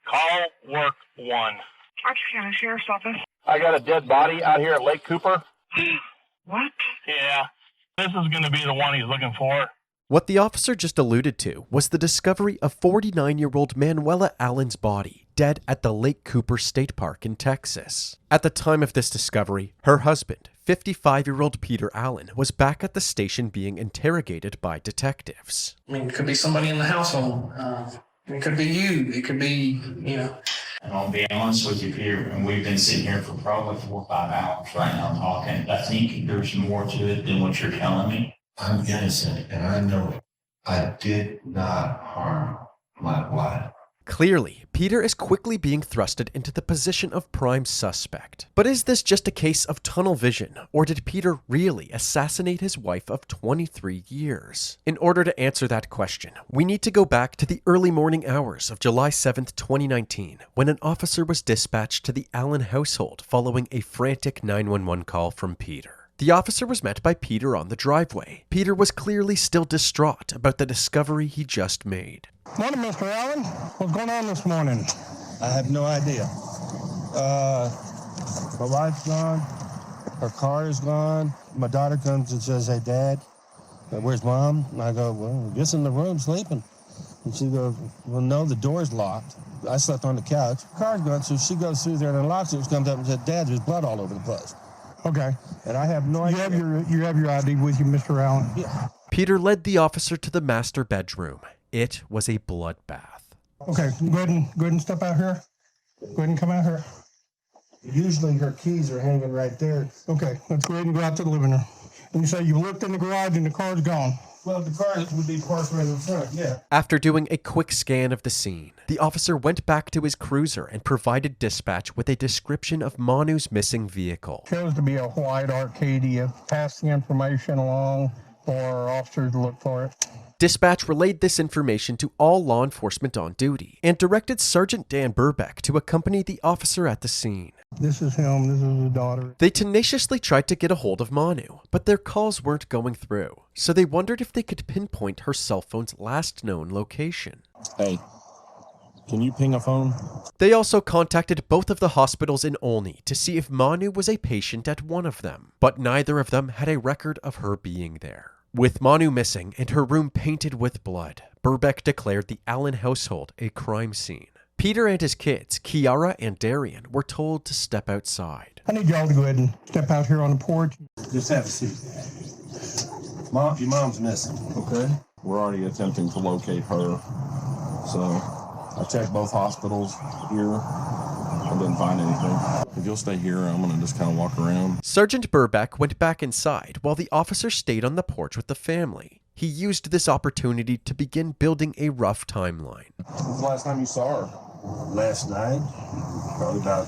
Call work 1. Archer County Sheriff's Office. I got a dead body out here at Lake Cooper. What? Yeah, this is going to be the one he's looking for. What the officer just alluded to was the discovery of 49-year-old Manuela Allen's body, dead at the Lake Cooper State Park in Texas. At the time of this discovery, her husband, 55-year-old Peter Allen, was back at the station being interrogated by detectives. I mean, it could be somebody in the household. It could be you. It could be, And I'll be honest with you, Peter, and we've been sitting here for probably 4 or 5 hours right now talking. I think there's more to it than what you're telling me. I'm innocent, and I know it. I did not harm my wife. Clearly, Peter is quickly being thrusted into the position of prime suspect. But is this just a case of tunnel vision, or did Peter really assassinate his wife of 23 years? In order to answer that question, we need to go back to the early morning hours of July 7th, 2019, when an officer was dispatched to the Allen household following a frantic 911 call from Peter. The officer was met by Peter on the driveway. Peter was clearly still distraught about the discovery he just made. Morning, Mr. Allen. What's going on this morning? I have no idea. My wife's gone. Her car is gone. My daughter comes and says, "Hey, Dad, where's Mom?" And I go, "Well, I guess in the room sleeping." And she goes, "Well, no, the door's locked. I slept on the couch. The car's gone." So she goes through there and unlocks it, comes up and said, "Dad, there's blood all over the place." Okay. And I have no idea. You have your ID with you, Mr. Allen? Yeah. Peter led the officer to the master bedroom. It was a bloodbath. Okay, go ahead and step out here. Go ahead and come out here. Usually her keys are hanging right there. Okay, let's go ahead and go out to the living room. And you say you looked in the garage and the car's gone. Well, the car would be parked right in front, yeah. After doing a quick scan of the scene, the officer went back to his cruiser and provided dispatch with a description of Manu's missing vehicle. Shows to be a white Arcadia. Pass the information along for our officers to look for it. Dispatch relayed this information to all law enforcement on duty and directed Sergeant Dan Burbeck to accompany the officer at the scene. This is him. This is his daughter. They tenaciously tried to get a hold of Manu, but their calls weren't going through, so they wondered if they could pinpoint her cell phone's last known location. Hey, can you ping a phone? They also contacted both of the hospitals in Olney to see if Manu was a patient at one of them, but neither of them had a record of her being there. With Manu missing and her room painted with blood, Burbeck declared the Allen household a crime scene. Peter and his kids, Kiara and Darian, were told to step outside. I need y'all to go ahead and step out here on the porch. Just have a seat. Mom, your mom's missing, okay? We're already attempting to locate her. So I checked both hospitals here. I didn't find anything. If you'll stay here, I'm going to just kind of walk around. Sergeant Burbeck went back inside while the officer stayed on the porch with the family. He used this opportunity to begin building a rough timeline. When's the last time you saw her? Last night, probably about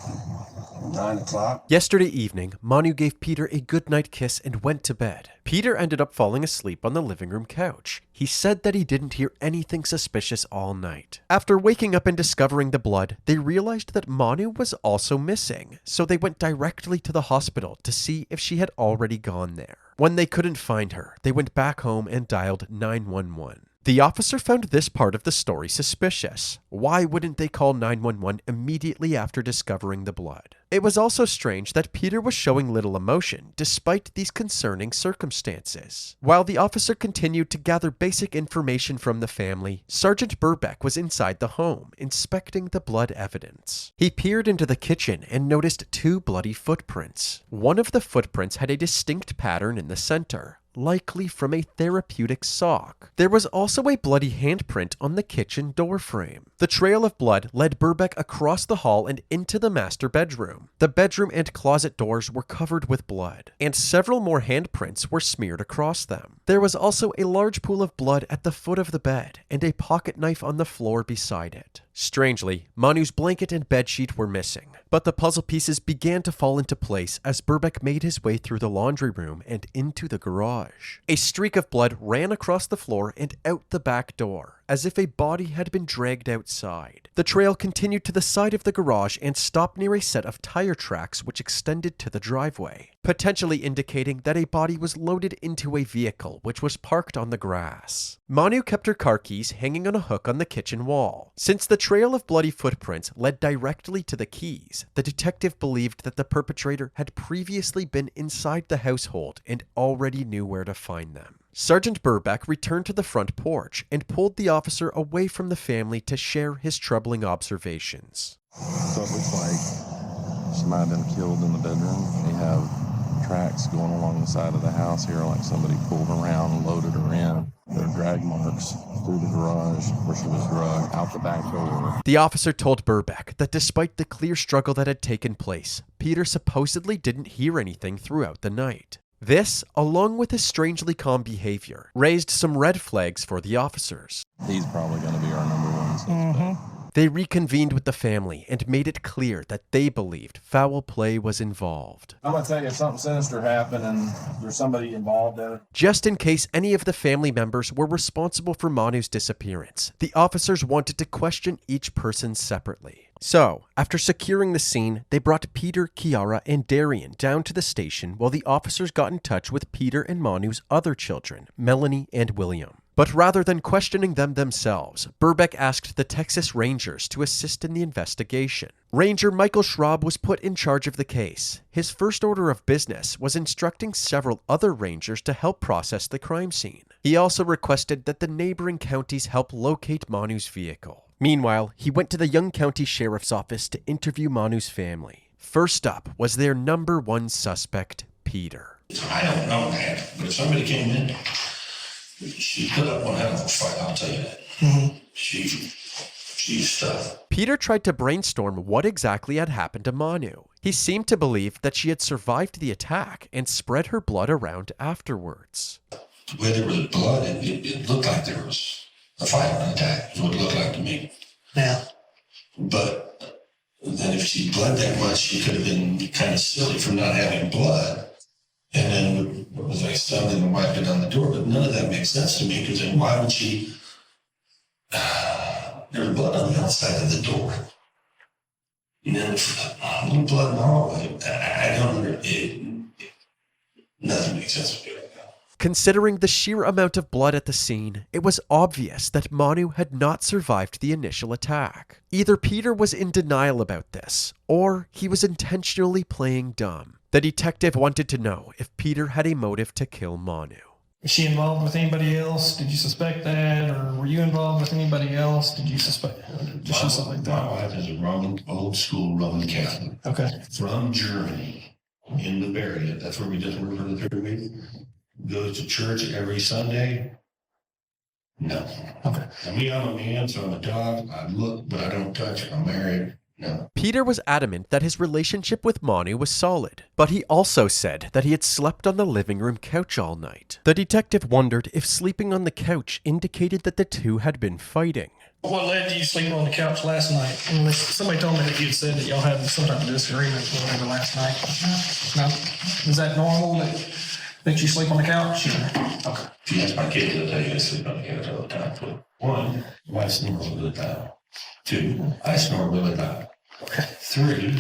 9 o'clock. Yesterday evening, Manu gave Peter a goodnight kiss and went to bed. Peter ended up falling asleep on the living room couch. He said that he didn't hear anything suspicious all night. After waking up and discovering the blood, they realized that Manu was also missing, so they went directly to the hospital to see if she had already gone there. When they couldn't find her, they went back home and dialed 911. The officer found this part of the story suspicious. Why wouldn't they call 911 immediately after discovering the blood? It was also strange that Peter was showing little emotion despite these concerning circumstances. While the officer continued to gather basic information from the family, Sergeant Burbeck was inside the home, inspecting the blood evidence. He peered into the kitchen and noticed 2 bloody footprints. One of the footprints had a distinct pattern in the center, likely from a therapeutic sock. There was also a bloody handprint on the kitchen door frame. The trail of blood led Burbeck across the hall and into the master bedroom. The bedroom and closet doors were covered with blood, and several more handprints were smeared across them. There was also a large pool of blood at the foot of the bed, and a pocket knife on the floor beside it. Strangely, Manu's blanket and bedsheet were missing, but the puzzle pieces began to fall into place as Burbeck made his way through the laundry room and into the garage. A streak of blood ran across the floor and out the back door, as if a body had been dragged outside. The trail continued to the side of the garage and stopped near a set of tire tracks which extended to the driveway, potentially indicating that a body was loaded into a vehicle which was parked on the grass. Manu kept her car keys hanging on a hook on the kitchen wall. Since the trail of bloody footprints led directly to the keys, the detective believed that the perpetrator had previously been inside the household and already knew where to find them. Sergeant Burbeck returned to the front porch and pulled the officer away from the family to share his troubling observations. So it looks like she might have been killed in the bedroom. They have tracks going along the side of the house here, like somebody pulled around and loaded her in. There are drag marks through the garage where she was drugged, out the back door. The officer told Burbeck that despite the clear struggle that had taken place, Peter supposedly didn't hear anything throughout the night. This, along with his strangely calm behavior, raised some red flags for the officers. He's probably going to be our number one suspect. They reconvened with the family and made it clear that they believed foul play was involved. I'm going to tell you if something sinister happened and there's somebody involved in it. Just in case any of the family members were responsible for Manu's disappearance, the officers wanted to question each person separately. So, after securing the scene, they brought Peter, Kiara, and Darian down to the station while the officers got in touch with Peter and Manu's other children, Melanie and William. But rather than questioning them themselves, Burbeck asked the Texas Rangers to assist in the investigation. Ranger Michael Schraub was put in charge of the case. His first order of business was instructing several other rangers to help process the crime scene. He also requested that the neighboring counties help locate Manu's vehicle. Meanwhile, he went to the Young County Sheriff's Office to interview Manu's family. First up was their number one suspect, Peter. I don't know that, but if somebody came in, she put up one hell of a fight, I'll tell you that. She's tough. Peter tried to brainstorm what exactly had happened to Manu. He seemed to believe that she had survived the attack and spread her blood around afterwards. The way there was blood, it looked like there was a fight or an attack, is what it looked like to me. Yeah. But then if she bled that much, she could have been kind of silly for not having blood. And then it was like something and wiped it on the door, but none of that makes sense to me, because then why would she, there was blood on the outside of the door. And then a little blood in the hallway. I don't know, nothing makes sense to me right now. Considering the sheer amount of blood at the scene, it was obvious that Manu had not survived the initial attack. Either Peter was in denial about this, or he was intentionally playing dumb. The detective wanted to know if Peter had a motive to kill Manu. Was she involved with anybody else? Did you suspect that? Or were you involved with anybody else? Did you suspect? Just something like that. My wife is a old school Roman Catholic. Okay. From Germany, in the Bavaria. That's where we just were for the 3rd week. Goes to church every Sunday. No. Okay. I mean, I'm a man, so I'm a dog. I look, but I don't touch. I'm married. No. Peter was adamant that his relationship with Manu was solid, but he also said that he had slept on the living room couch all night. The detective wondered if sleeping on the couch indicated that the two had been fighting. What led to you sleeping on the couch last night? Somebody told me that you had said that y'all had some type of disagreement or whatever last night. No? Is that normal that you sleep on the couch? Okay. If you ask my kids, they'll tell you I sleep on the couch all the time. But 1, my snores really loud. 2, I snore really loud. 3,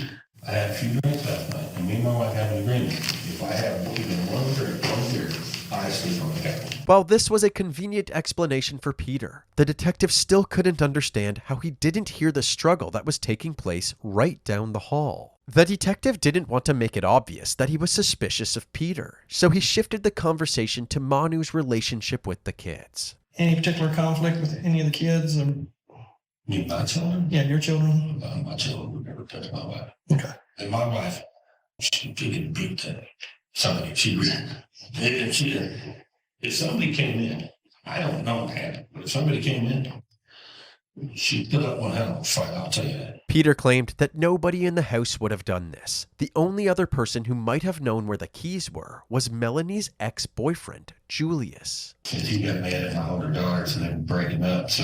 I had a few drinks last night, and me and my wife have an agreement. If I have even one drink, 1 beer, I sleep on the couch. While this was a convenient explanation for Peter, the detective still couldn't understand how he didn't hear the struggle that was taking place right down the hall. The detective didn't want to make it obvious that he was suspicious of Peter, so he shifted the conversation to Manu's relationship with the kids. Any particular conflict with any of the kids? Me, my children? Yeah, your children. My children would never touch my wife. Okay. And my wife, she could beat somebody. If somebody came in, I don't know that, but if somebody came in, she put up one hell of a fight, I'll tell you that. Peter claimed that nobody in the house would have done this. The only other person who might have known where the keys were was Melanie's ex-boyfriend, Julius. He got mad at my older daughters and they would break him up. So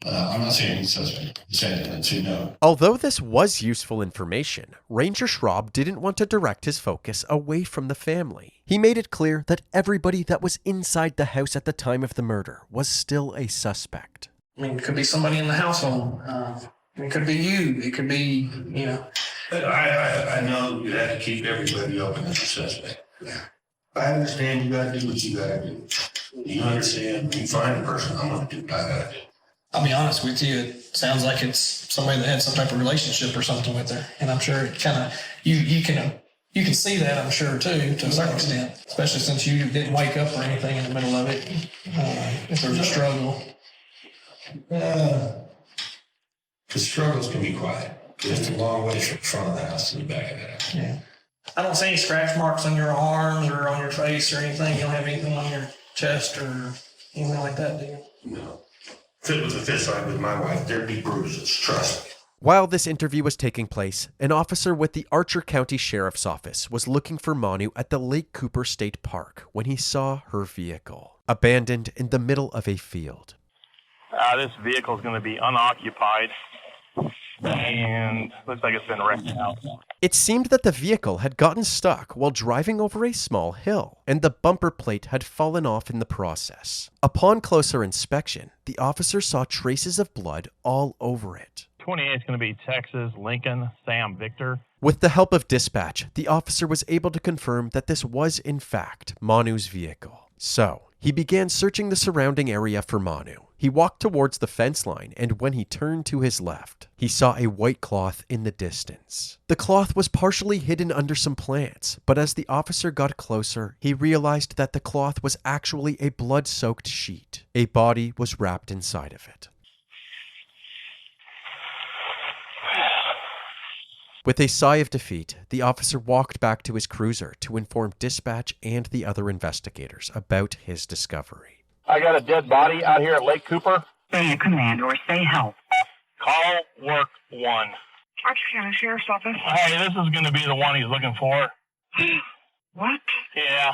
I'm not saying he's suspect. I'm saying that you know. Although this was useful information, Ranger Schraub didn't want to direct his focus away from the family. He made it clear that everybody that was inside the house at the time of the murder was still a suspect. I mean, it could be somebody in the household. It could be you. It could be, I know you have to keep everybody open as a suspect. I understand you got to do what you got to do. You understand? You find a person, I'm going to do what I got to do. I'll be honest with you, it sounds like it's somebody that had some type of relationship or something with her. And I'm sure it kind of, you can see that, I'm sure, too, to a certain extent, especially since you didn't wake up or anything in the middle of it, if there's a struggle. The struggles can be quiet. Just a long way from the front of the house to the back of the house. Yeah. I don't see any scratch marks on your arms or on your face or anything. You don't have anything on your chest or anything like that, do you? No. If it was a fist fight with my wife, there'd be bruises, trust me. While this interview was taking place, an officer with the Archer County Sheriff's Office was looking for Manu at the Lake Cooper State Park when he saw her vehicle, abandoned in the middle of a field. This vehicle is going to be unoccupied, and looks like it's been wrecked out. It seemed that the vehicle had gotten stuck while driving over a small hill, and the bumper plate had fallen off in the process. Upon closer inspection, the officer saw traces of blood all over it. 28 is going to be Texas, Lincoln, Sam, Victor. With the help of dispatch, the officer was able to confirm that this was in fact Manu's vehicle. So, he began searching the surrounding area for Manu. He walked towards the fence line, and when he turned to his left, he saw a white cloth in the distance. The cloth was partially hidden under some plants, but as the officer got closer, he realized that the cloth was actually a blood-soaked sheet. A body was wrapped inside of it. With a sigh of defeat, the officer walked back to his cruiser to inform dispatch and the other investigators about his discovery. I got a dead body out here at Lake Cooper. Say a command or say help. Call work 1. Archer County Sheriff's Office. Hey, this is going to be the one he's looking for. What? Yeah.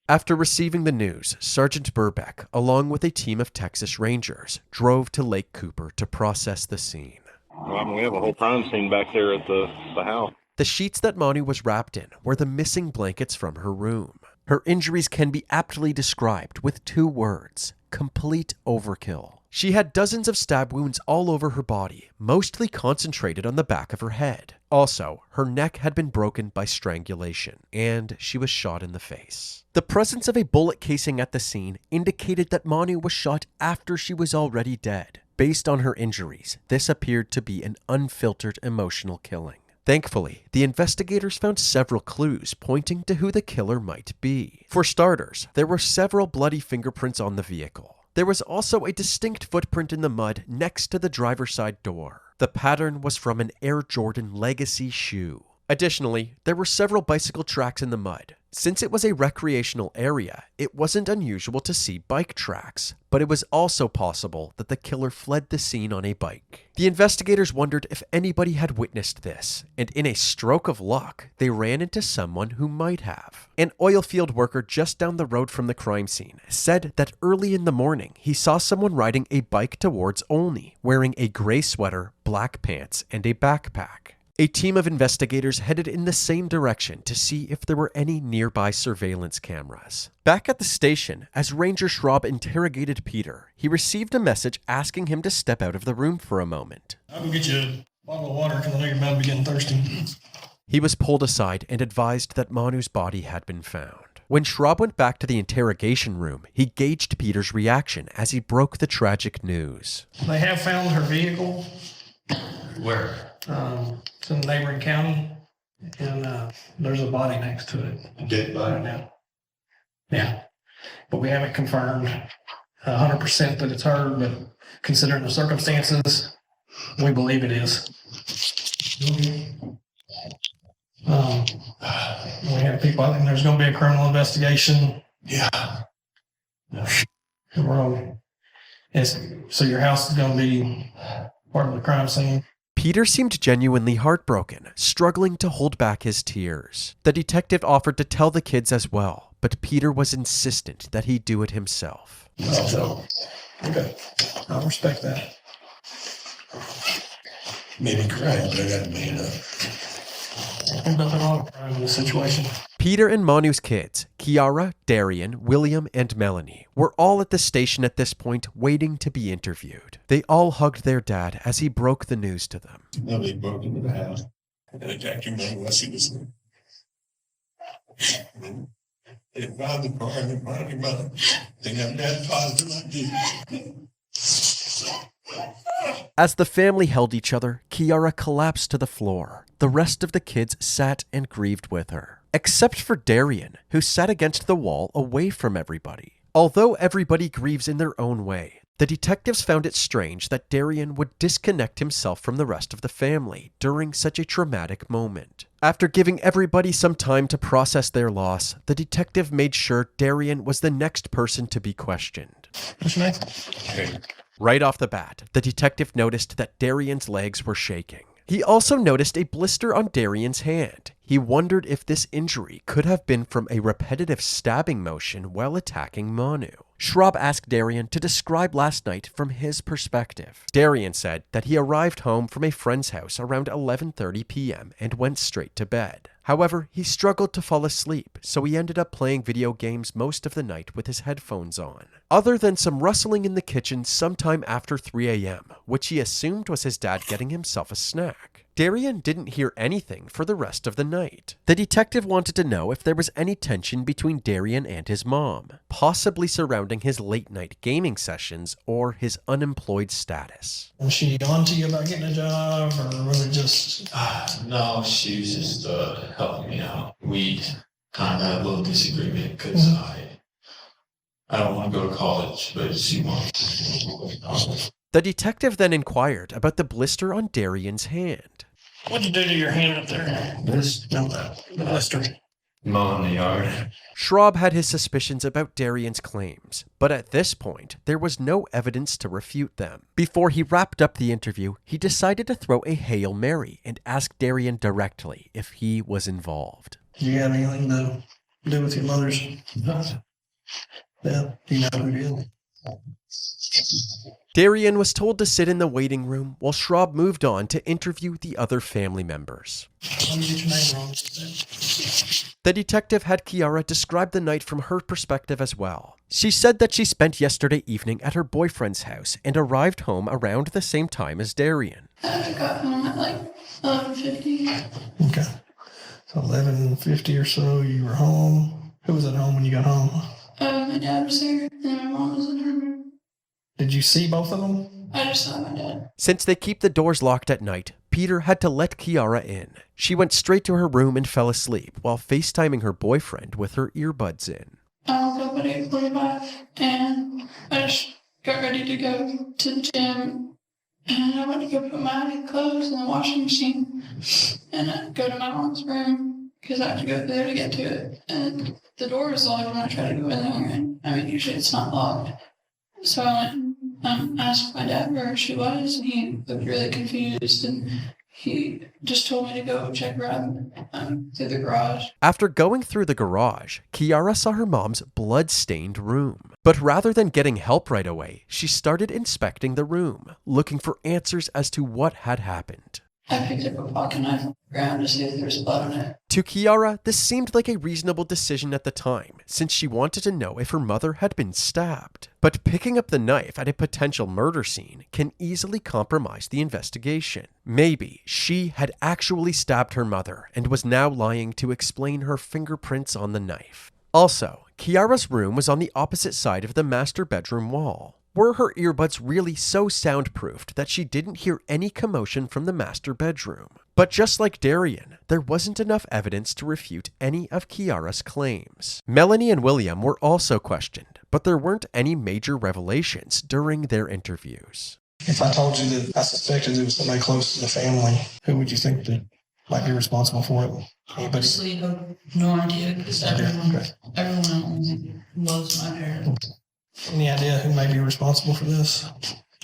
After receiving the news, Sergeant Burbeck, along with a team of Texas Rangers, drove to Lake Cooper to process the scene. Well, we have a whole crime scene back there at the house. The sheets that Manu was wrapped in were the missing blankets from her room. Her injuries can be aptly described with 2 words: complete overkill. She had dozens of stab wounds all over her body, mostly concentrated on the back of her head. Also, her neck had been broken by strangulation, and she was shot in the face. The presence of a bullet casing at the scene indicated that Manu was shot after she was already dead. Based on her injuries, this appeared to be an unfiltered emotional killing. Thankfully, the investigators found several clues pointing to who the killer might be. For starters, there were several bloody fingerprints on the vehicle. There was also a distinct footprint in the mud next to the driver's side door. The pattern was from an Air Jordan Legacy shoe. Additionally, there were several bicycle tracks in the mud. Since it was a recreational area, it wasn't unusual to see bike tracks, but it was also possible that the killer fled the scene on a bike. The investigators wondered if anybody had witnessed this, and in a stroke of luck, they ran into someone who might have. An oil field worker just down the road from the crime scene said that early in the morning, he saw someone riding a bike towards Olney, wearing a gray sweater, black pants, and a backpack. A team of investigators headed in the same direction to see if there were any nearby surveillance cameras. Back at the station, as Ranger Schraub interrogated Peter, he received a message asking him to step out of the room for a moment. I'll go get you a bottle of water because I know you're about to be getting thirsty. He was pulled aside and advised that Manu's body had been found. When Schraub went back to the interrogation room, he gauged Peter's reaction as he broke the tragic news. They have found her vehicle. Where? It's in the neighboring county, and there's a body next to it. Dead Right body. now. Yeah, but we haven't confirmed 100% that it's her, but considering the circumstances, we believe it is. We have people, I think there's going to be a criminal investigation. Yeah. And so your house is going to be part of the crime scene. Peter seemed genuinely heartbroken, struggling to hold back his tears. The detective offered to tell the kids as well, but Peter was insistent that he do it himself. So, Okay, I respect that. maybe cry, but I got to man up. There's nothing wrong in this situation. Peter and Manu's kids, Kiara, Darian, William, and Melanie, were all at the station at this point waiting to be interviewed. They all hugged their dad as he broke the news to them. Nobody broke into the house and attacked your man unless he was there. They found the car and they found your mother. They got that positive like this. As the family held each other, Kiara collapsed to the floor. The rest of the kids sat and grieved with her, except for Darian, who sat against the wall away from everybody. Although everybody grieves in their own way, the detectives found it strange that Darian would disconnect himself from the rest of the family during such a traumatic moment. After giving everybody some time to process their loss, the detective made sure Darian was the next person to be questioned. What's your name? Right off the bat, the detective noticed that Darian's legs were shaking. He also noticed a blister on Darian's hand. He wondered if this injury could have been from a repetitive stabbing motion while attacking Manu. Schraub asked Darian to describe last night from his perspective. Darian said that he arrived home from a friend's house around 11:30 p.m. and went straight to bed. However, he struggled to fall asleep, so he ended up playing video games most of the night with his headphones on. Other than some rustling in the kitchen sometime after 3 a.m., which he assumed was his dad getting himself a snack, Darian didn't hear anything for the rest of the night. The detective wanted to know if there was any tension between Darian and his mom, possibly surrounding his late-night gaming sessions or his unemployed status. Was she on to you about getting a job, or was it just... No, she was just helping me out. We kind of had a little disagreement because I don't want to go to college, but she wants. The detective then inquired about the blister on Darian's hand. What'd you do to your hand up there? This, No, the blister. mowing the yard. Schraub had his suspicions about Darian's claims, but at this point, there was no evidence to refute them. Before he wrapped up the interview, he decided to throw a Hail Mary and ask Darian directly if he was involved. Do you have anything to do with your mother's death? Do you know who it is? Darian was told to sit in the waiting room while Schraub moved on to interview the other family members. Let me get your name wrong. The detective had Kiara describe the night from her perspective as well. She said that she spent yesterday evening at her boyfriend's house and arrived home around the same time as Darian. I got home at like 11:50. Okay. So 11:50 or so, you were home. Who was at home when you got home? My dad was there, and my mom was in her room. Did you see both of them? I just saw my dad. Since they keep the doors locked at night, Peter had to let Kiara in. She went straight to her room and fell asleep while FaceTiming her boyfriend with her earbuds in. I woke up at 8:45, and I just got ready to go to the gym. And I went to go put my clothes in the washing machine, and I go to my mom's room because I have to go there to get to it. And the door was locked when I tried to go in there. And I mean, usually it's not locked. So I went and asked my dad where she was, and he looked really confused, and he just told me to go check around through the garage. After going through the garage, Kiara saw her mom's blood-stained room. But rather than getting help right away, she started inspecting the room, looking for answers as to what had happened. I picked up a pocket knife on the ground to see if there was blood on it. To Kiara, this seemed like a reasonable decision at the time, since she wanted to know if her mother had been stabbed. But picking up the knife at a potential murder scene can easily compromise the investigation. Maybe she had actually stabbed her mother and was now lying to explain her fingerprints on the knife. Also, Kiara's room was on the opposite side of the master bedroom wall. Were her earbuds really so soundproofed that she didn't hear any commotion from the master bedroom? But just like Darian, there wasn't enough evidence to refute any of Kiara's claims. Melanie and William were also questioned, but there weren't any major revelations during their interviews. If I told you that I suspected it was somebody close to the family, who would you think that might be responsible for it? Anybody? Honestly, no idea, because everyone else loves my parents. Any idea who may be responsible for this?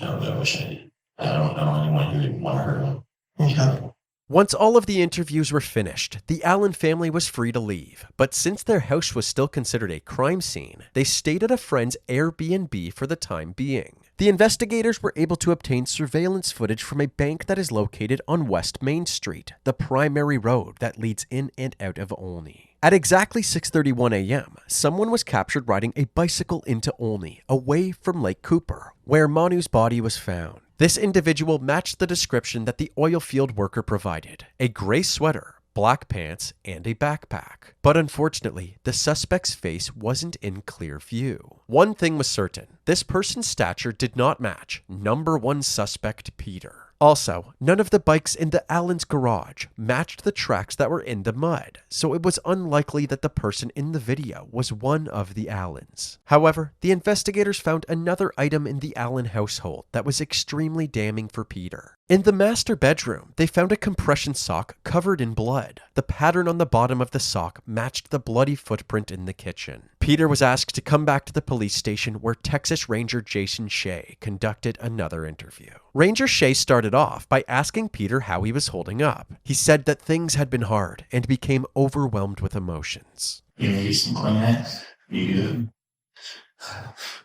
No, I wish I did. I don't know anyone who didn't want to hurt him. Okay. Once all of the interviews were finished, the Allen family was free to leave, but since their house was still considered a crime scene, they stayed at a friend's Airbnb for the time being. The investigators were able to obtain surveillance footage from a bank that is located on West Main Street, the primary road that leads in and out of Olney. At exactly 6:31 a.m., someone was captured riding a bicycle into Olney, away from Lake Cooper, where Manu's body was found. This individual matched the description that the oil field worker provided: a gray sweater, black pants, and a backpack. But unfortunately, the suspect's face wasn't in clear view. One thing was certain: this person's stature did not match number one suspect Peter. Also, none of the bikes in the Allen's garage matched the tracks that were in the mud, so it was unlikely that the person in the video was one of the Allens. However, the investigators found another item in the Allen household that was extremely damning for Peter. In the master bedroom, they found a compression sock covered in blood. The pattern on the bottom of the sock matched the bloody footprint in the kitchen. Peter was asked to come back to the police station where Texas Ranger Jason Shea conducted another interview. Ranger Shea started off by asking Peter how he was holding up. He said that things had been hard and became overwhelmed with emotions. You need some Kleenex? You good?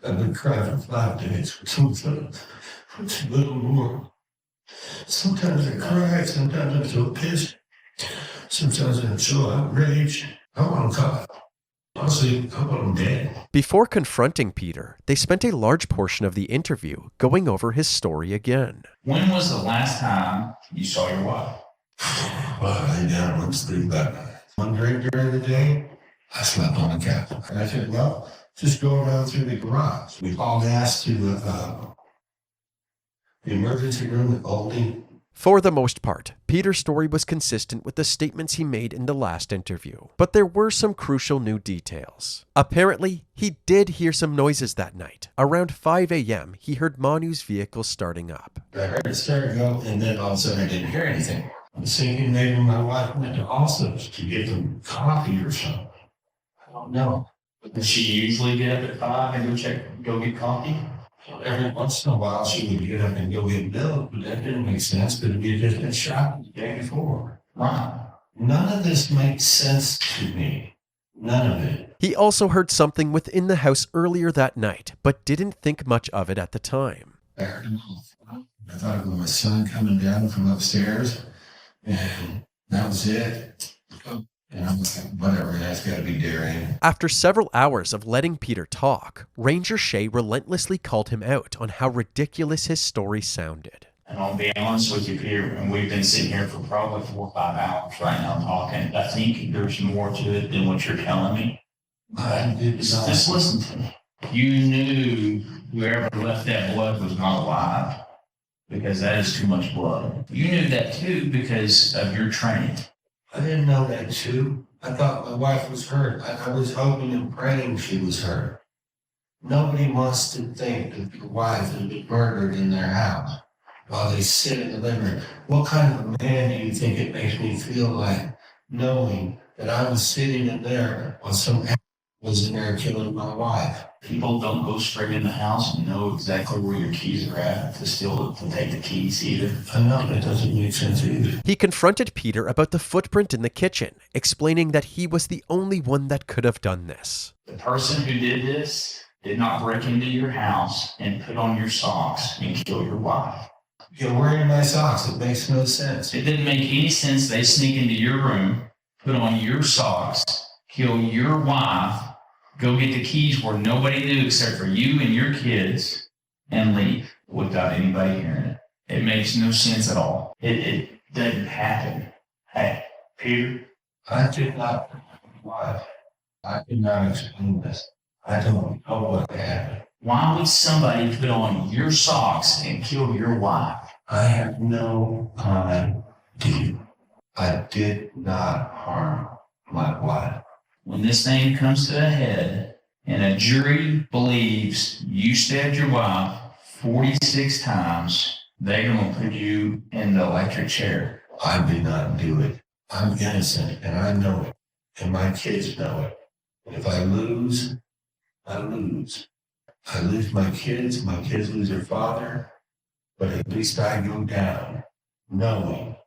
I've been crying for 5 days for too little more. Sometimes I cry, sometimes I feel pissed, sometimes I feel outraged. I want to cry. Honestly, I want him dead. Before confronting Peter, they spent a large portion of the interview going over his story again. When was the last time you saw your wife? Well, I lay down and went to sleep that night. One drink during the day, I slept on the couch. And I said, well, just go around through the garage. We hauled ass to the emergency room at Oldie. For the most part, Peter's story was consistent with the statements he made in the last interview, but there were some crucial new details. Apparently, he did hear some noises that night. Around 5 a.m., he heard Manu's vehicle starting up. I heard it start go, and then all of a sudden I didn't hear anything. I was thinking maybe my wife went to Allsup's to get them coffee or something. I don't know. Does she usually get up at 5 and go get coffee? Every once in a while, she would get up and go get milk, but that didn't make sense because we had just been shot the day before. Right. None of this makes sense to me. None of it. He also heard something within the house earlier that night, but didn't think much of it at the time. I heard him. I thought it was my son coming down from upstairs, and that was it. And I'm like, whatever, that's got to be Darian. After several hours of letting Peter talk, Ranger Shea relentlessly called him out on how ridiculous his story sounded. And I'll be honest with you, Peter, and we've been sitting here for probably 4 or 5 hours right now talking. I think there's more to it than what you're telling me. Just listen to me. You knew whoever left that blood was not alive because that is too much blood. You knew that too because of your training. I didn't know that too. I thought my wife was hurt. I was hoping and praying she was hurt. Nobody wants to think that their wife has been murdered in their house while they sit in the living room. What kind of a man do you think it makes me feel like knowing that I was sitting in there while some was in there killing my wife? People don't go straight in the house and know exactly where your keys are at to take the keys either. I know that doesn't make sense either. He confronted Peter about the footprint in the kitchen, explaining that he was the only one that could have done this. The person who did this did not break into your house and put on your socks and kill your wife. You're wearing my socks. It makes no sense. It didn't make any sense. They sneak into your room, put on your socks, kill your wife, go get the keys where nobody knew except for you and your kids, and leave without anybody hearing it. It makes no sense at all. It doesn't happen. Hey, Peter? I did not. Why? I could not explain this. I don't know what happened. Why would somebody put on your socks and kill your wife? I have no idea. I did not harm my wife. When this thing comes to a head and a jury believes you stabbed your wife 46 times, they're going to put you in the electric chair. I did not do it. I'm innocent, and I know it, and my kids know it. And if I lose, I lose. I lose my kids lose their father, but at least I go down knowing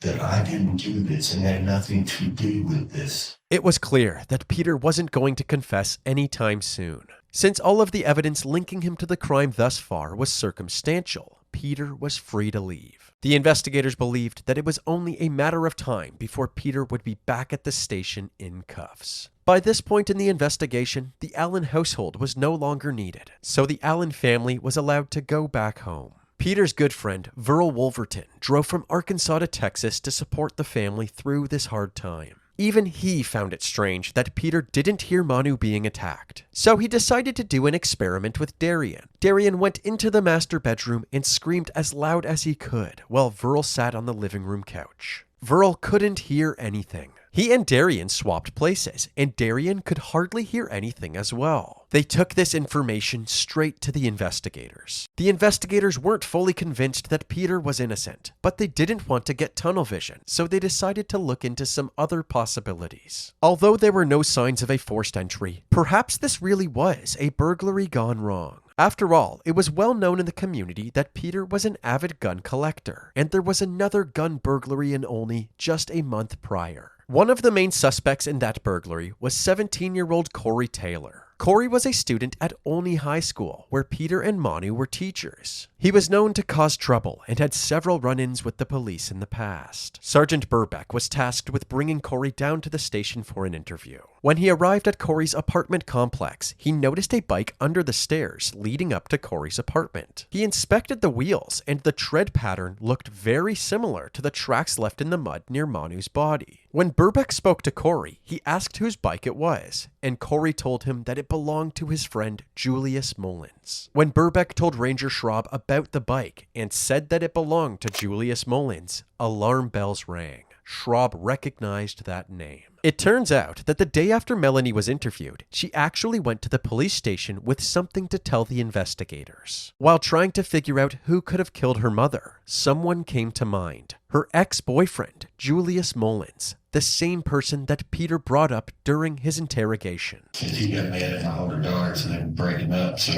that I didn't do this and had nothing to do with this. It was clear that Peter wasn't going to confess anytime soon. Since all of the evidence linking him to the crime thus far was circumstantial, Peter was free to leave. The investigators believed that it was only a matter of time before Peter would be back at the station in cuffs. By this point in the investigation, the Allen household was no longer needed, so the Allen family was allowed to go back home. Peter's good friend, Verl Wolverton, drove from Arkansas to Texas to support the family through this hard time. Even he found it strange that Peter didn't hear Manu being attacked. So he decided to do an experiment with Darian. Darian went into the master bedroom and screamed as loud as he could while Verl sat on the living room couch. Verl couldn't hear anything. He and Darian swapped places, and Darian could hardly hear anything as well. They took this information straight to the investigators. The investigators weren't fully convinced that Peter was innocent, but they didn't want to get tunnel vision, so they decided to look into some other possibilities. Although there were no signs of a forced entry, perhaps this really was a burglary gone wrong. After all, it was well known in the community that Peter was an avid gun collector, and there was another gun burglary in Olney just a month prior. One of the main suspects in that burglary was 17-year-old Corey Taylor. Corey was a student at Olney High School, where Peter and Manu were teachers. He was known to cause trouble and had several run-ins with the police in the past. Sergeant Burbeck was tasked with bringing Corey down to the station for an interview. When he arrived at Corey's apartment complex, he noticed a bike under the stairs leading up to Corey's apartment. He inspected the wheels, and the tread pattern looked very similar to the tracks left in the mud near Manu's body. When Burbeck spoke to Corey, he asked whose bike it was, and Corey told him that it belonged to his friend Julius Mullins. When Burbeck told Ranger Schraub about the bike and said that it belonged to Julius Mullins, alarm bells rang. Schraub recognized that name. It turns out that the day after Melanie was interviewed, she actually went to the police station with something to tell the investigators. While trying to figure out who could have killed her mother, someone came to mind. Her ex-boyfriend, Julius Mullins, the same person that Peter brought up during his interrogation. He got mad at my older daughters and they were breaking up. So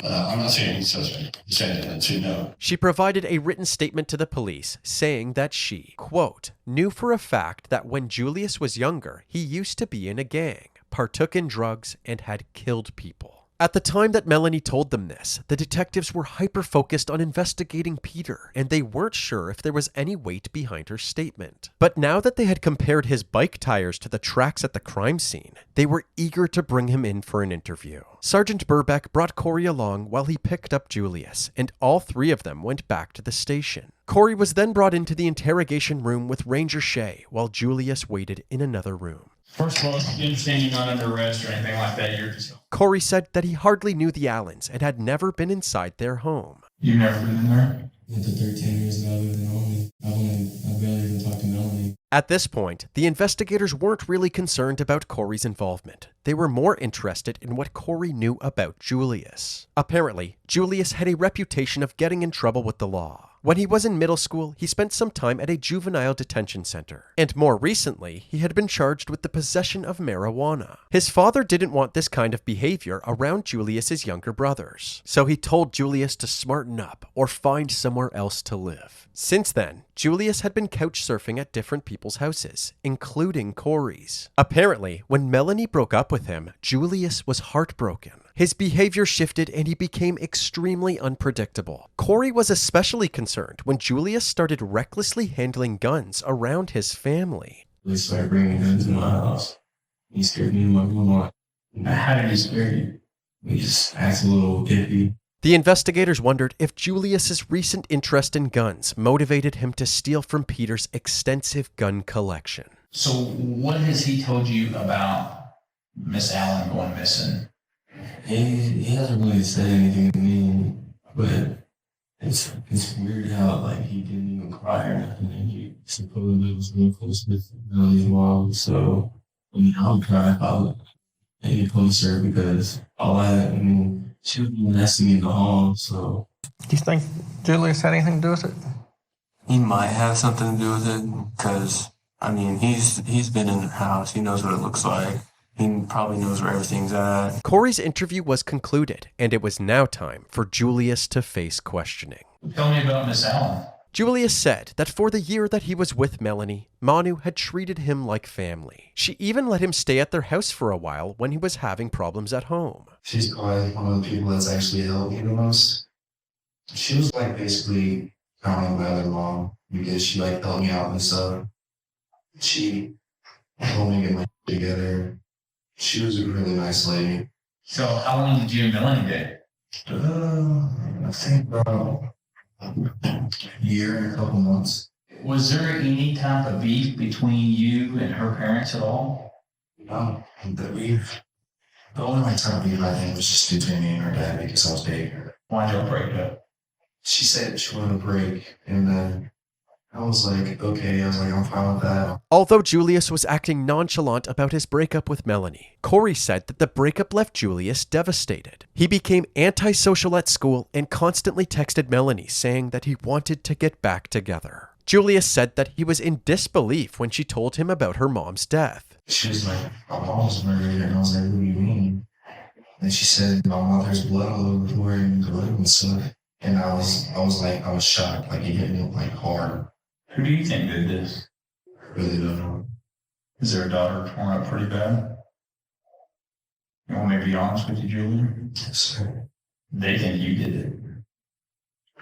I'm not saying he's suspect. I'm saying that too, no. She provided a written statement to the police saying that she, quote, knew for a fact that when Julius was younger, he used to be in a gang, partook in drugs, and had killed people. At the time that Melanie told them this, the detectives were hyper-focused on investigating Peter, and they weren't sure if there was any weight behind her statement. But now that they had compared his bike tires to the tracks at the crime scene, they were eager to bring him in for an interview. Sergeant Burbeck brought Corey along while he picked up Julius, and all three of them went back to the station. Corey was then brought into the interrogation room with Ranger Shea, while Julius waited in another room. First of all, you understand you're not under arrest or anything like that. You're just... Corey said that he hardly knew the Allens and had never been inside their home. You've never been in there? In the 13 years that I lived in Olney, I barely even talked to Melanie. At this point, the investigators weren't really concerned about Corey's involvement. They were more interested in what Corey knew about Julius. Apparently, Julius had a reputation of getting in trouble with the law. When he was in middle school, he spent some time at a juvenile detention center. And more recently, he had been charged with the possession of marijuana. His father didn't want this kind of behavior around Julius's younger brothers. So he told Julius to smarten up or find somewhere else to live. Since then, Julius had been couch surfing at different people's houses, including Corey's. Apparently, when Melanie broke up with him, Julius was heartbroken. His behavior shifted and he became extremely unpredictable. Corey was especially concerned when Julius started recklessly handling guns around his family. They started bringing guns in my house. He scared me and my grandma. How did he scare you? He just acts a little iffy. The investigators wondered if Julius's recent interest in guns motivated him to steal from Peter's extensive gun collection. So what has he told you about Miss Allen going missing? He hasn't really said anything to me, but it's weird how he didn't even cry or nothing, and he supposedly was real close with Melanie's mom. So I would cry if I was any closer because she was nesting me in the hall. So Do you think Julius had anything to do with it? he might have something to do with it because he's been in the house. He knows what it looks like. He probably knows where everything's at. Corey's interview was concluded, and it was now time for Julius to face questioning. Tell me about Miss Allen. Julius said that for the year that he was with Melanie, Manu had treated him like family. She even let him stay at their house for a while when he was having problems at home. She's probably one of the people that's actually helped me the most. She was basically kind of like my other mom because she helped me out and stuff. She helped me get my together. She was a really nice lady. So how long did you and Melanie date? I think about A year and a couple months. Was there any type of beef between you and her parents at all? No, the only time beef I think was just between me and her dad because I was dating her. Why'd y'all break up? She said she wanted a break, and then I was like, okay, I'm fine with that. Although Julius was acting nonchalant about his breakup with Melanie, Corey said that the breakup left Julius devastated. He became antisocial at school and constantly texted Melanie saying that he wanted to get back together. Julius said that he was in disbelief when she told him about her mom's death. She was like, my mom was murdered, and I was like, what do you mean? And she said, my mother's blood all over the floor and blood and stuff. And I was shocked, like it hit me like hard. Who do you think did this? I really don't know. Is their daughter torn up pretty bad? You want me to be honest with you, Julian? Yes, sir. They think you did it.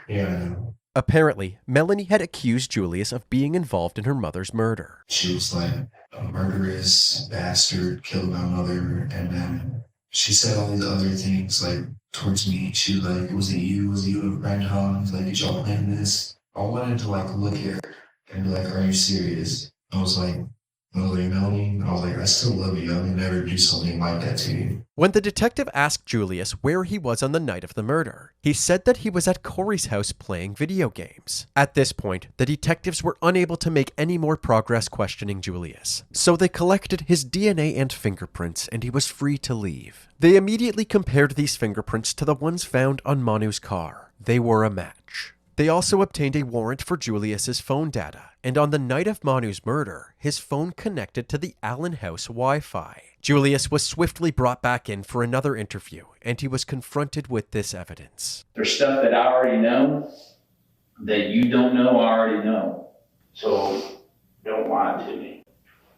Yeah, I know. Apparently, Melanie had accused Julius of being involved in her mother's murder. She was like, a murderous bastard killed my mother, and then she said all these other things like towards me. She was like, was it you and Brent Hans? Like, did y'all plan this? I wanted to like look at her and be like, are you serious? I was like, Melanie, I was like, I still love you. I would never do something like that to you. When the detective asked Julius where he was on the night of the murder, he said that he was at Corey's house playing video games. At this point, the detectives were unable to make any more progress questioning Julius, so they collected his DNA and fingerprints and he was free to leave. They immediately compared these fingerprints to the ones found on Manu's car. They were a match. They also obtained a warrant for Julius's phone data, and on the night of Manu's murder, his phone connected to the Allen house Wi-Fi. Julius was swiftly brought back in for another interview, and he was confronted with this evidence. There's stuff that I already know that you don't know I already know. So don't lie to me.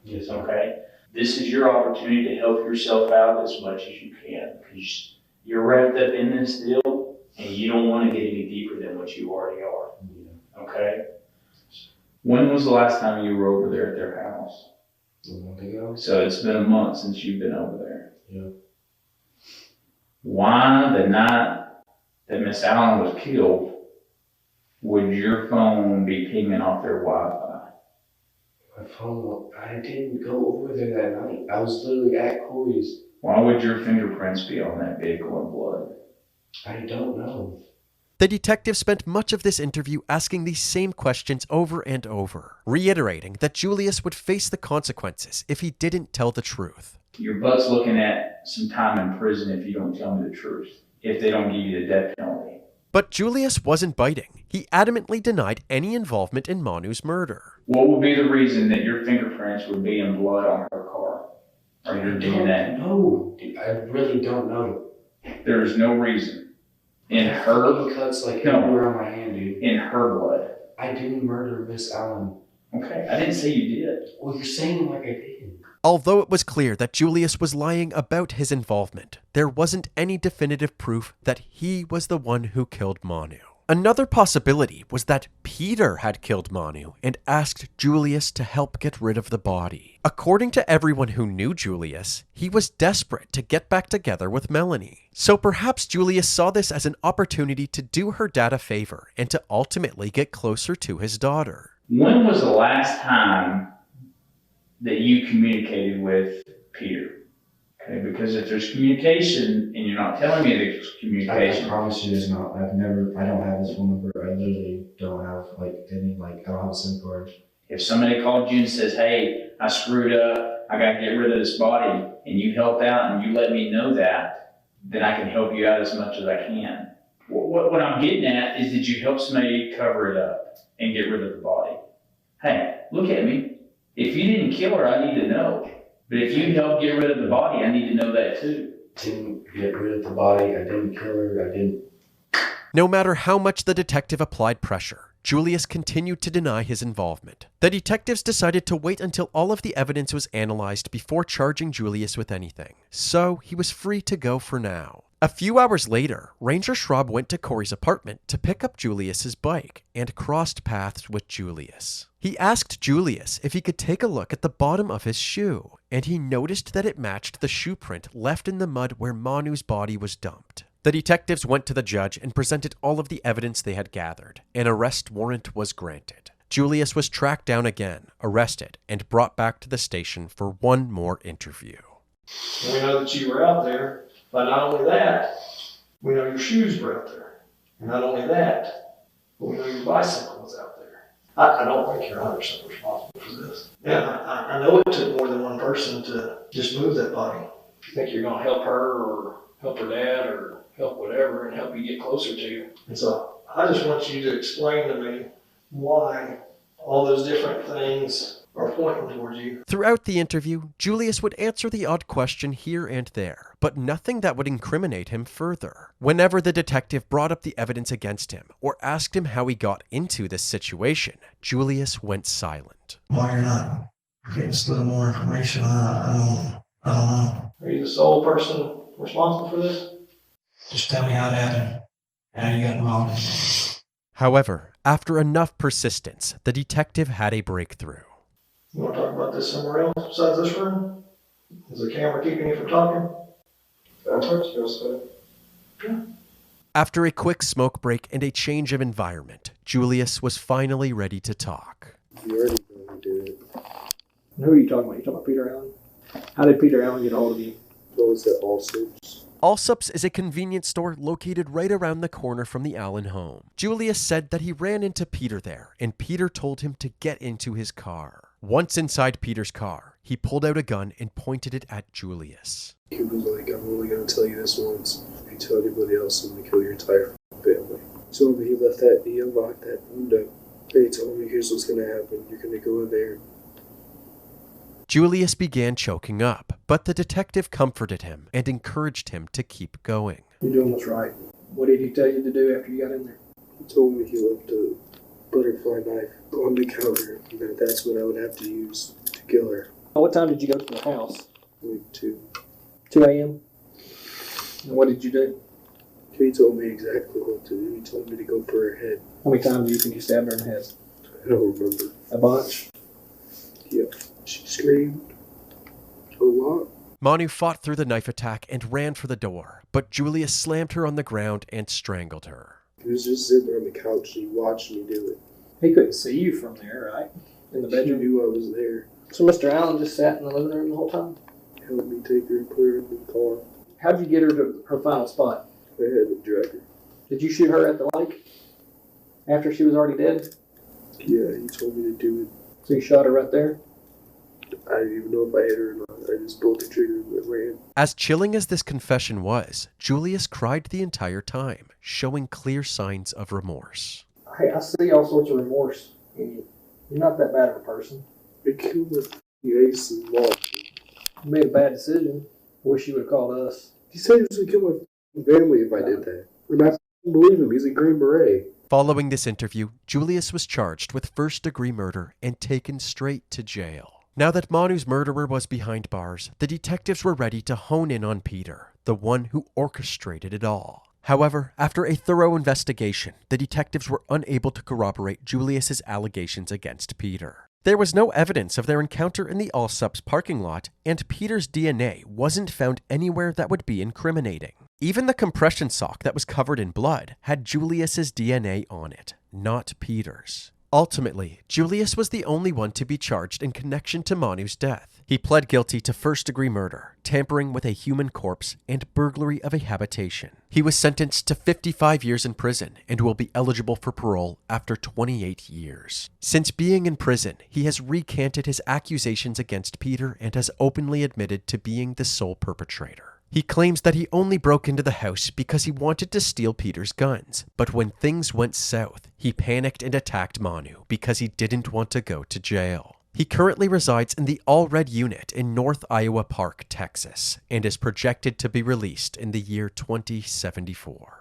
Yes, okay? This is your opportunity to help yourself out as much as you can, because you're wrapped up in this deal and you don't want to get any deeper than what you already are. Okay? When was the last time you were over there at their house? A month ago. So it's been a month since you've been over there. Yeah. Why the night that Miss Allen was killed would your phone be pinging off their Wi-Fi? My phone, I didn't go over there that night. I was literally at Corey's. Why would your fingerprints be on that vehicle in blood? I don't know. The detective spent much of this interview asking these same questions over and over, reiterating that Julius would face the consequences if he didn't tell the truth. Your butt's looking at some time in prison if you don't tell me the truth, if they don't give you the death penalty. But Julius wasn't biting. He adamantly denied any involvement in Manu's murder. What would be the reason that your fingerprints would be in blood on her car? Or your DNA? No, I really don't know. There's no reason. In her cuts like no, everywhere on my hand, dude. In her blood. I didn't murder Miss Allen. Okay, I didn't say you did. Well, you're saying like I did. Although it was clear that Julius was lying about his involvement, there wasn't any definitive proof that he was the one who killed Manu. Another possibility was that Peter had killed Manu and asked Julius to help get rid of the body. According to everyone who knew Julius, he was desperate to get back together with Melanie. So perhaps Julius saw this as an opportunity to do her dad a favor and to ultimately get closer to his daughter. When was the last time that you communicated with Peter? Okay, because if there's communication and you're not telling me there's communication. I promise you there's not. I don't have his phone number. I literally don't have I don't have a SIM card. If somebody called you and says, hey, I screwed up, I got to get rid of this body, and you help out and you let me know that, then I can help you out as much as I can. What I'm getting at is that you help somebody cover it up and get rid of the body. Hey, look at me. If you didn't kill her, I need to know. But if you help get rid of the body, I need to know that too. Didn't get rid of the body. I didn't kill her. I didn't. No matter how much the detective applied pressure, Julius continued to deny his involvement. The detectives decided to wait until all of the evidence was analyzed before charging Julius with anything, so he was free to go for now. A few hours later, Ranger Schraub went to Corey's apartment to pick up Julius's bike and crossed paths with Julius. He asked Julius if he could take a look at the bottom of his shoe, and he noticed that it matched the shoe print left in the mud where Manu's body was dumped. The detectives went to the judge and presented all of the evidence they had gathered. An arrest warrant was granted. Julius was tracked down again, arrested, and brought back to the station for one more interview. We know that you were out there, but not only that, we know your shoes were out there. And not only that, but we know your bicycle was out there. I don't think you're 100% responsible for this. Yeah, I know it took more than one person to just move that body. If you think you're going to help her or help her dad or help whatever and help you get closer to you. And so I just want you to explain to me why all those different things are pointing towards you. Throughout the interview, Julius would answer the odd question here and there, but nothing that would incriminate him further. Whenever the detective brought up the evidence against him or asked him how he got into this situation, Julius went silent. Why you're not getting us a little more information, I don't know. Are you the sole person responsible for this? Just tell me how it happened, how you got involved. However, after enough persistence, the detective had a breakthrough. You want to talk about this somewhere else besides this room? Is the camera keeping you from talking? That's what it's supposed to be. After a quick smoke break and a change of environment, Julius was finally ready to talk. You already know we did it. Who are you talking about? You talking about Peter Allen? How did Peter Allen get a hold of you? What was that, Allsup's? Allsup's is a convenience store located right around the corner from the Allen home. Julius said that he ran into Peter there, and Peter told him to get into his car. Once inside Peter's car, he pulled out a gun and pointed it at Julius. He was like, I'm only going to tell you this once. If you tell anybody else, I'm going to kill your entire family. He told me he unlocked that window. And he told me, here's what's going to happen. You're going to go in there. Julius began choking up, but the detective comforted him and encouraged him to keep going. You're doing what's right. What did he tell you to do after you got in there? He told me he left a butterfly knife on the counter, and that that's what I would have to use to kill her. What time did you go to the house? Like 2 a.m.? And what did you do? He told me exactly what to do. He told me to go for her head. How many times do you think you stabbed her in the head? I don't remember. A bunch? Yeah. She screamed a lot. Manu fought through the knife attack and ran for the door, but Julius slammed her on the ground and strangled her. He was just sitting there on the couch and he watched me do it. He couldn't see you from there, right? In the bedroom? He knew I was there. So Mr. Allen just sat in the living room the whole time? Helped me take her and put her in the car. How'd you get her to her final spot? I had to drag her. Did you shoot her at the lake? After she was already dead? Yeah, he told me to do it. So you shot her right there? I didn't even know if I hit her or not. I just pulled the trigger and ran. As chilling as this confession was, Julius cried the entire time, showing clear signs of remorse. Hey, I see all sorts of remorse in you. You're not that bad of a person. I killed my ace and lost. You made a bad decision. Wish you would have called us. He said he was going to kill my family if I did that. And I believe him. He's a Green Beret. Following this interview, Julius was charged with first-degree murder and taken straight to jail. Now that Manu's murderer was behind bars, the detectives were ready to hone in on Peter, the one who orchestrated it all. However, after a thorough investigation, the detectives were unable to corroborate Julius's allegations against Peter. There was no evidence of their encounter in the Allsup's parking lot, and Peter's DNA wasn't found anywhere that would be incriminating. Even the compression sock that was covered in blood had Julius's DNA on it, not Peter's. Ultimately, Julius was the only one to be charged in connection to Manu's death. He pled guilty to first-degree murder, tampering with a human corpse, and burglary of a habitation. He was sentenced to 55 years in prison and will be eligible for parole after 28 years. Since being in prison, he has recanted his accusations against Peter and has openly admitted to being the sole perpetrator. He claims that he only broke into the house because he wanted to steal Peter's guns, but when things went south, he panicked and attacked Manu because he didn't want to go to jail. He currently resides in the All-Red Unit in North Iowa Park, Texas, and is projected to be released in the year 2074.